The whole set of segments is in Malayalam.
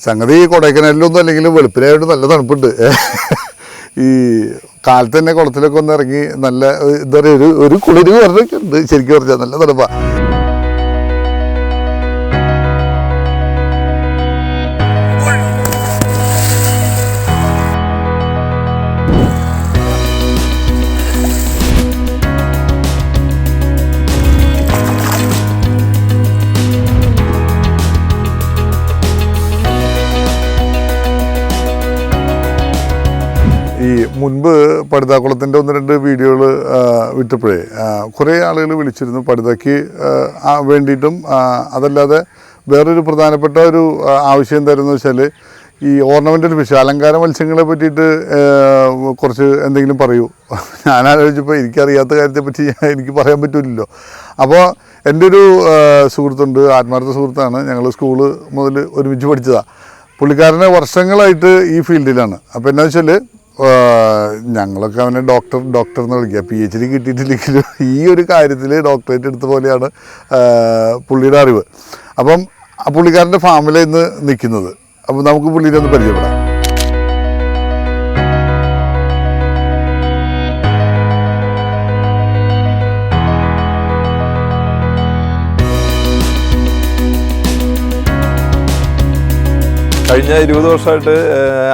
സംഗതി കൊടൈക്കനാലിലൊന്നും അല്ലെങ്കിലും വെളുപ്പിനായിട്ട് നല്ല തണുപ്പുണ്ട്. ഈ കാലത്ത് തന്നെ കുളത്തിലൊക്കെ ഒന്ന് ഇറങ്ങി നല്ല എന്താ പറയുക ഒരു കുളിര് പറഞ്ഞൊക്കെ ഉണ്ട്. ശരിക്കും പറഞ്ഞാൽ നല്ല തണുപ്പാണ്. ഈ മുൻപ് പടുതാക്കുളത്തിൻ്റെ 1-2 വീഡിയോകൾ വിട്ടപ്പോഴേ കുറേ ആളുകൾ വിളിച്ചിരുന്നു പടുതയ്ക്ക് വേണ്ടിയിട്ടും. അതല്ലാതെ വേറൊരു പ്രധാനപ്പെട്ട ഒരു ആവശ്യം എന്തായിരുന്നു വെച്ചാൽ ഈ ഓർണമെൻ്റൽ ഫിഷ്, അലങ്കാര മത്സ്യങ്ങളെ പറ്റിയിട്ട് കുറച്ച് എന്തെങ്കിലും പറയൂ. ഞാൻ ആലോചിച്ചപ്പോൾ എനിക്കറിയാത്ത കാര്യത്തെപ്പറ്റി എനിക്ക് പറയാൻ പറ്റില്ലല്ലോ. അപ്പോൾ എൻ്റെ ഒരു സുഹൃത്തുണ്ട്, ആത്മാർത്ഥ സുഹൃത്താണ്, ഞങ്ങൾ സ്കൂള് മുതൽ ഒരുമിച്ച് പഠിച്ചതാണ്. പുള്ളിക്കാരനെ വർഷങ്ങളായിട്ട് ഈ ഫീൽഡിലാണ്. അപ്പോൾ എന്താ വെച്ചാൽ ഞങ്ങളൊക്കെ അവനെ ഡോക്ടർ എന്ന് വിളിക്കുക. PhD കിട്ടിയിട്ടില്ലെങ്കിലും ഈ ഒരു കാര്യത്തിൽ ഡോക്ടറേറ്റ് എടുത്ത പോലെയാണ് പുള്ളിയുടെ അറിവ്. അപ്പം ആ പുള്ളിക്കാരൻ്റെ ഫാമിലാണ് ഇന്ന് നിൽക്കുന്നത്. അപ്പം നമുക്ക് പുള്ളിനെ ഒന്ന് പരിചയപ്പെടാം. കഴിഞ്ഞ 20 വർഷമായിട്ട്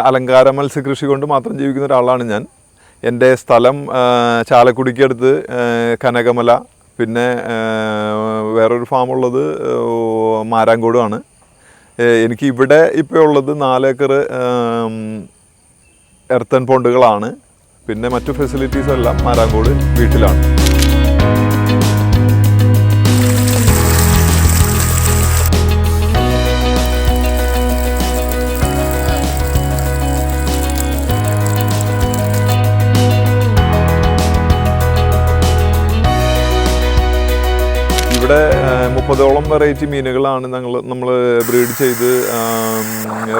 അലങ്കാര മത്സ്യകൃഷി കൊണ്ട് മാത്രം ജീവിക്കുന്ന ഒരാളാണ് ഞാൻ. എൻ്റെ സ്ഥലം ചാലക്കുടിക്കടുത്ത് കനകമല, പിന്നെ വേറൊരു ഫാമുള്ളത് മാരാങ്കോടുമാണ്. എനിക്ക് ഇവിടെ ഇപ്പോൾ ഉള്ളത് 4 ഏക്കർ എർത്തൻ പോണ്ടുകളാണ്. പിന്നെ മറ്റു ഫെസിലിറ്റീസ് എല്ലാം മാരാങ്കോട് വീട്ടിലാണ്. ഇവിടെ 30ഓളം വെറൈറ്റി മീനുകളാണ് നമ്മൾ ബ്രീഡ് ചെയ്ത്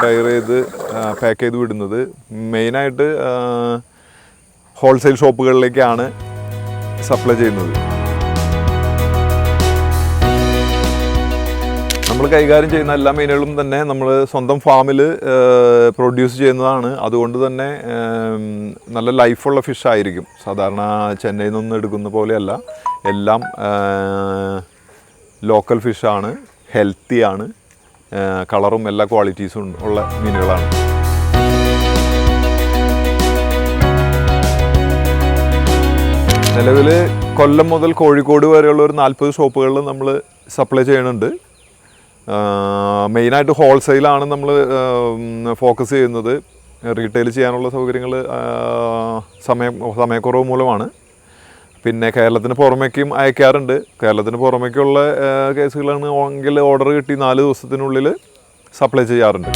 റയർ ചെയ്ത് പാക്ക് ചെയ്ത് വിടുന്നത്. മെയിനായിട്ട് ഹോൾസെയിൽ ഷോപ്പുകളിലേക്കാണ് സപ്ലൈ ചെയ്യുന്നത്. നമ്മൾ കൈകാര്യം ചെയ്യുന്ന എല്ലാ മീനുകളും തന്നെ നമ്മൾ സ്വന്തം ഫാമിൽ പ്രൊഡ്യൂസ് ചെയ്യുന്നതാണ്. അതുകൊണ്ട് തന്നെ നല്ല ലൈഫുള്ള ഫിഷ് ആയിരിക്കും. സാധാരണ ചെന്നൈയിൽ നിന്നൊന്നും എടുക്കുന്ന പോലെയല്ല. എല്ലാം ലോക്കൽ ഫിഷാണ്, ഹെൽത്തിയാണ്, കളറും എല്ലാ ക്വാളിറ്റീസും ഉള്ള മീനുകളാണ്. നിലവിൽ കൊല്ലം മുതൽ കോഴിക്കോട് വരെയുള്ള ഒരു 40 ഷോപ്പുകളിൽ നമ്മൾ സപ്ലൈ ചെയ്യുന്നുണ്ട്. മെയിനായിട്ട് ഹോൾസെയിലാണ് നമ്മൾ ഫോക്കസ് ചെയ്യുന്നത്. റീറ്റെയിൽ ചെയ്യാനുള്ള സൗകര്യങ്ങൾ സമയക്കുറവ് മൂലമാണ്. പിന്നെ കേരളത്തിന് പുറമേക്കും അയക്കാറുണ്ട്. കേരളത്തിന് പുറമേക്കുള്ള കേസുകളാണെങ്കിൽ ഓർഡർ കിട്ടി 4 ദിവസത്തിനുള്ളിൽ സപ്ലൈ ചെയ്യാറുണ്ട്.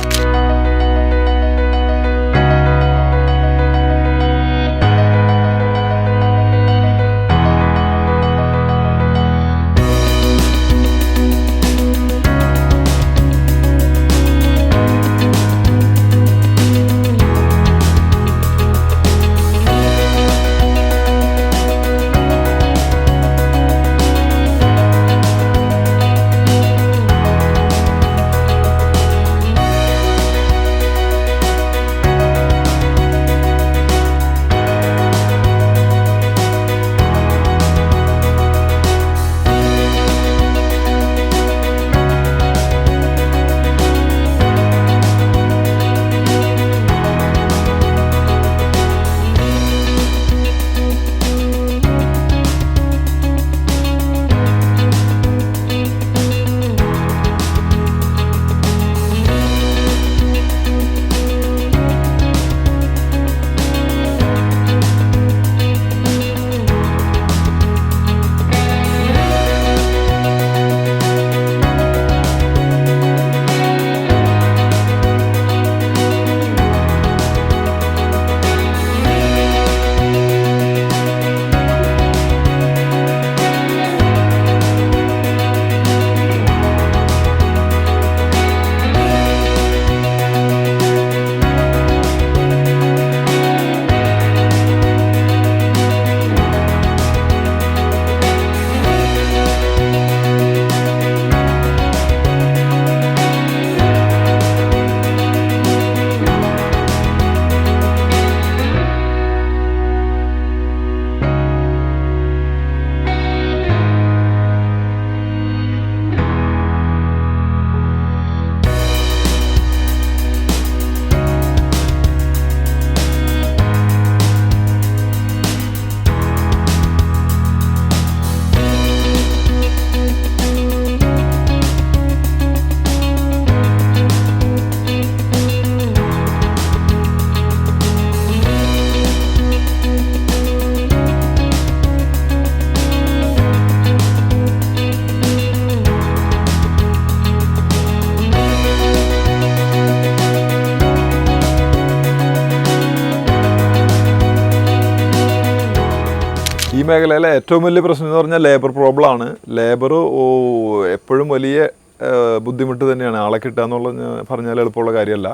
മേഖലയിലെ ഏറ്റവും വലിയ പ്രശ്നം എന്ന് പറഞ്ഞാൽ ലേബർ പ്രോബ്ലമാണ്. ലേബർ എപ്പോഴും വലിയ ബുദ്ധിമുട്ട് തന്നെയാണ്. ആളെ കിട്ടുക എന്നുള്ള പറഞ്ഞാൽ എളുപ്പമുള്ള കാര്യമല്ല.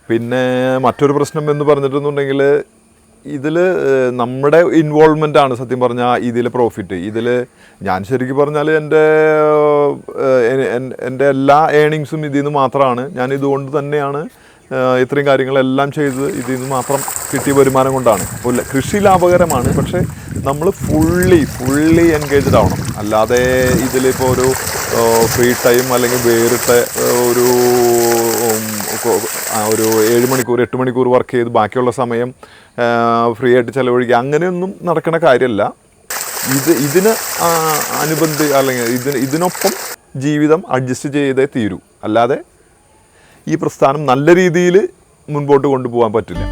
പിന്നെ മറ്റൊരു പ്രശ്നം എന്ന് പറഞ്ഞിട്ടുണ്ടെങ്കിൽ ഇതിൽ നമ്മുടെ ഇൻവോൾവ്മെൻ്റ് ആണ് സത്യം പറഞ്ഞാൽ ഇതിൽ പ്രോഫിറ്റ്. ഇതിൽ ഞാൻ ശരിക്കും പറഞ്ഞാൽ എൻ്റെ എല്ലാ ഏണിങ്സും ഇതിൽ നിന്ന് മാത്രമാണ്. ഞാൻ ഇതുകൊണ്ട് തന്നെയാണ് ഇത്രയും കാര്യങ്ങളെല്ലാം ചെയ്ത് ഇതിൽ നിന്ന് മാത്രം കിട്ടിയ വരുമാനം കൊണ്ടാണ്. കൃഷി ലാഭകരമാണ്, പക്ഷേ നമ്മൾ ഫുള്ളി എൻഗേജ്ഡ് ആവണം. അല്ലാതെ ഇതിലിപ്പോൾ ഒരു ഫ്രീ ടൈം അല്ലെങ്കിൽ വേറിട്ട ഒരു 7 മണിക്കൂർ 8 മണിക്കൂർ വർക്ക് ചെയ്ത് ബാക്കിയുള്ള സമയം ഫ്രീ ആയിട്ട് ചിലവഴിക്കുക, അങ്ങനെയൊന്നും നടക്കണ കാര്യമല്ല. ഇതിന് അല്ലെങ്കിൽ ഇതിനൊപ്പം ജീവിതം അഡ്ജസ്റ്റ് ചെയ്തേ തീരൂ. അല്ലാതെ ഈ പ്രസ്ഥാനം നല്ല രീതിയിൽ മുൻപോട്ട് കൊണ്ടുപോകാൻ പറ്റില്ല.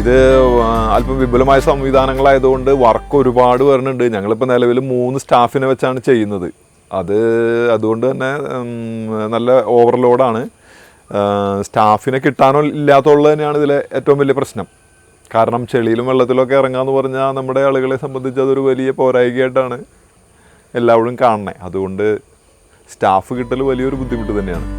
ഇത് അല്പം വിപുലമായ സംവിധാനങ്ങളായതുകൊണ്ട് വർക്ക് ഒരുപാട് വരുന്നുണ്ട്. ഞങ്ങളിപ്പോൾ നിലവിൽ 3 സ്റ്റാഫിനെ വെച്ചാണ് ചെയ്യുന്നത്. അതുകൊണ്ട് തന്നെ നല്ല ഓവർലോഡാണ്. സ്റ്റാഫിനെ കിട്ടാനോ ഇല്ലാത്തുള്ളത് തന്നെയാണ് ഇതിലെ ഏറ്റവും വലിയ പ്രശ്നം. കാരണം ചെളിയിലും വെള്ളത്തിലൊക്കെ ഇറങ്ങാമെന്ന് പറഞ്ഞാൽ നമ്മുടെ ആളുകളെ സംബന്ധിച്ച് അതൊരു വലിയ പോരായികയായിട്ടാണ് എല്ലാവരും കാണണേ. അതുകൊണ്ട് സ്റ്റാഫ് കിട്ടൽ വലിയൊരു ബുദ്ധിമുട്ട് തന്നെയാണ്.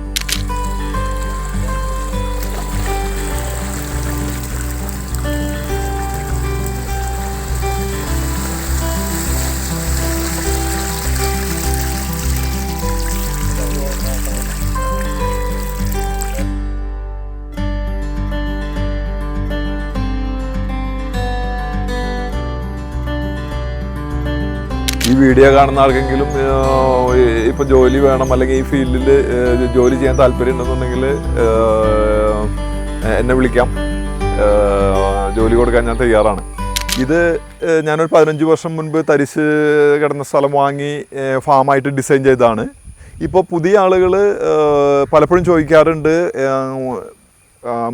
ഈ വീഡിയോ കാണുന്ന ആർക്കെങ്കിലും ഇപ്പോൾ ജോലി വേണം അല്ലെങ്കിൽ ഈ ഫീൽഡിൽ ജോലി ചെയ്യാൻ താല്പര്യം ഉണ്ടെന്നുണ്ടെങ്കിൽ എന്നെ വിളിക്കാം. ജോലി കൊടുക്കാൻ ഞാൻ തയ്യാറാണ്. ഇത് ഞാനൊരു 15 വർഷം മുൻപ് തരിശ് കിടന്ന സ്ഥലം വാങ്ങി ഫാമായിട്ട് ഡിസൈൻ ചെയ്തതാണ്. ഇപ്പോൾ പുതിയ ആളുകൾ പലപ്പോഴും ചോദിക്കാറുണ്ട്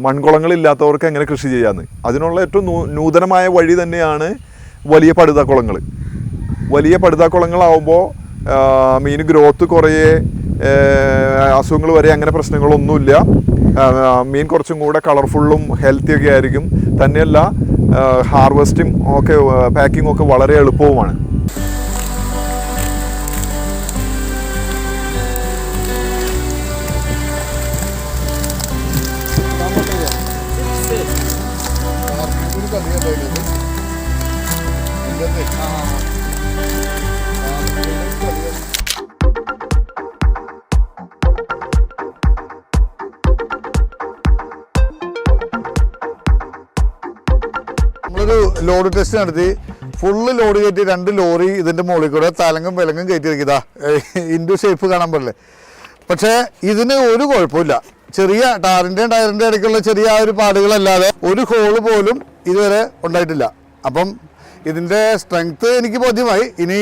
മൺകുളങ്ങളില്ലാത്തവർക്ക് എങ്ങനെ കൃഷി ചെയ്യാമെന്ന്. അതിനുള്ള ഏറ്റവും നൂതനമായ വഴി തന്നെയാണ് വലിയ പടുതാക്കുളങ്ങൾ. വലിയ പടുതാക്കുളങ്ങളാവുമ്പോൾ മീൻ ഗ്രോത്ത് കുറയെ അസുഖങ്ങൾ വരെ അങ്ങനെ പ്രശ്നങ്ങളൊന്നുമില്ല. മീൻ കുറച്ചും കൂടെ കളർഫുള്ളും ഹെൽത്തിയൊക്കെ ആയിരിക്കും. തന്നെയല്ല ഹാർവെസ്റ്റും ഒക്കെ പാക്കിങ്ങും ഒക്കെ വളരെ എളുപ്പവുമാണ്. നമ്മളൊരു ലോഡ് ടെസ്റ്റ് നടത്തി ഫുള്ള് ലോഡ് കയറ്റി 2 ലോറി ഇതിൻ്റെ മുകളിൽ കൂടെ തലങ്ങും വിലങ്ങും കയറ്റി വെക്കിതാ ഇൻഡു ഷേപ്പ് കാണാൻ പറ്റില്ലേ. പക്ഷേ ഇതിന് ഒരു കുഴപ്പമില്ല. ചെറിയ ടയറിൻ്റെയും ടയറിൻ്റെ ഇടയ്ക്കുള്ള ചെറിയ ആ ഒരു പാടുകളല്ലാതെ ഒരു ഹോള് പോലും ഇതുവരെ ഉണ്ടായിട്ടില്ല. അപ്പം ഇതിൻ്റെ സ്ട്രെങ്ത്ത് എനിക്ക് ബോധ്യമായി. ഇനി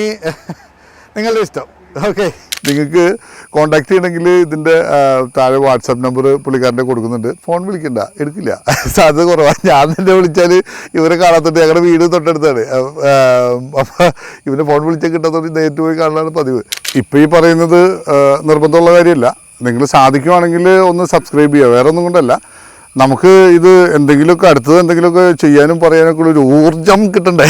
നിങ്ങളുടെ ഇഷ്ടം. ഓക്കെ, നിങ്ങൾക്ക് കോണ്ടാക്ട് ചെയ്യണമെങ്കിൽ ഇതിൻ്റെ താഴെ വാട്സാപ്പ് നമ്പർ പുള്ളിക്കാരൻ്റെ കൊടുക്കുന്നുണ്ട്. ഫോൺ വിളിക്കണ്ട, എടുക്കില്ല, സാധ്യത കുറവാണ്. ഞാൻ തന്നെ വിളിച്ചാൽ ഇവരെ കാണാത്തോട്ട് ഞങ്ങളുടെ വീട് തൊട്ടടുത്താണ്. അപ്പോൾ ഇവനെ ഫോൺ വിളിച്ചാൽ കിട്ടാത്തോട്ട് നേരിട്ട് പോയി കാണാനാണ് പതിവ്. ഇപ്പോൾ ഈ പറയുന്നത് നിർബന്ധമുള്ള കാര്യമല്ല. നിങ്ങൾ സാധിക്കുവാണെങ്കിൽ ഒന്ന് സബ്സ്ക്രൈബ് ചെയ്യുക. വേറെ ഒന്നും കൊണ്ടല്ല, നമുക്ക് ഇത് എന്തെങ്കിലുമൊക്കെ അടുത്തത് എന്തെങ്കിലുമൊക്കെ ചെയ്യാനും പറയാനൊക്കെ ഉള്ളൊരു ഊർജം കിട്ടണ്ടേ,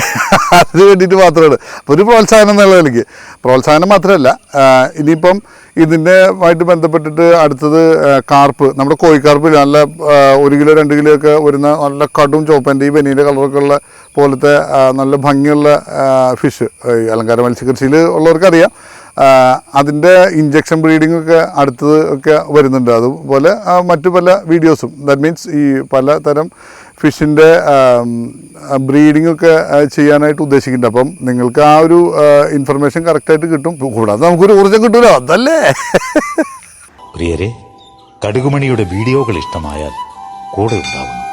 അതിന് വേണ്ടിയിട്ട് മാത്രമാണ്. അപ്പോൾ ഒരു പ്രോത്സാഹനം എന്നുള്ള നിലയ്ക്ക് പ്രോത്സാഹനം മാത്രമല്ല, ഇനിയിപ്പം ഇതിൻ്റെമായിട്ട് ബന്ധപ്പെട്ടിട്ട് അടുത്തത് കാർപ്പ്, നമ്മുടെ കോഴിക്കാർപ്പ് നല്ല 1 കിലോ 2 കിലോ ഒക്കെ വരുന്ന നല്ല കടും ചുവപ്പൻ്റെ ഈ വെനീൻ്റെ കളറൊക്കെ ഉള്ള പോലത്തെ നല്ല ഭംഗിയുള്ള ഫിഷ് അലങ്കാര മത്സ്യകൃഷിയിൽ ഉള്ളവർക്കറിയാം. അതിൻ്റെ ഇഞ്ചക്ഷൻ ബ്രീഡിങ്ങൊക്കെ അടുത്തത് ഒക്കെ വരുന്നുണ്ട്. അതുപോലെ മറ്റു പല വീഡിയോസും, ദാറ്റ് മീൻസ് ഈ പലതരം ഫിഷിൻ്റെ ബ്രീഡിങ്ങൊക്കെ ചെയ്യാനായിട്ട് ഉദ്ദേശിക്കുന്നുണ്ട്. അപ്പം നിങ്ങൾക്ക് ആ ഒരു ഇൻഫർമേഷൻ കറക്റ്റായിട്ട് കിട്ടും. കൂടാതെ നമുക്കൊരു ഊർജ്ജം കിട്ടുമല്ലോ, അതല്ലേ. പ്രിയരെ, കടുകുമണിയുടെ വീഡിയോകൾ ഇഷ്ടമായാൽ കൂടെ ഉണ്ടാവുന്നു.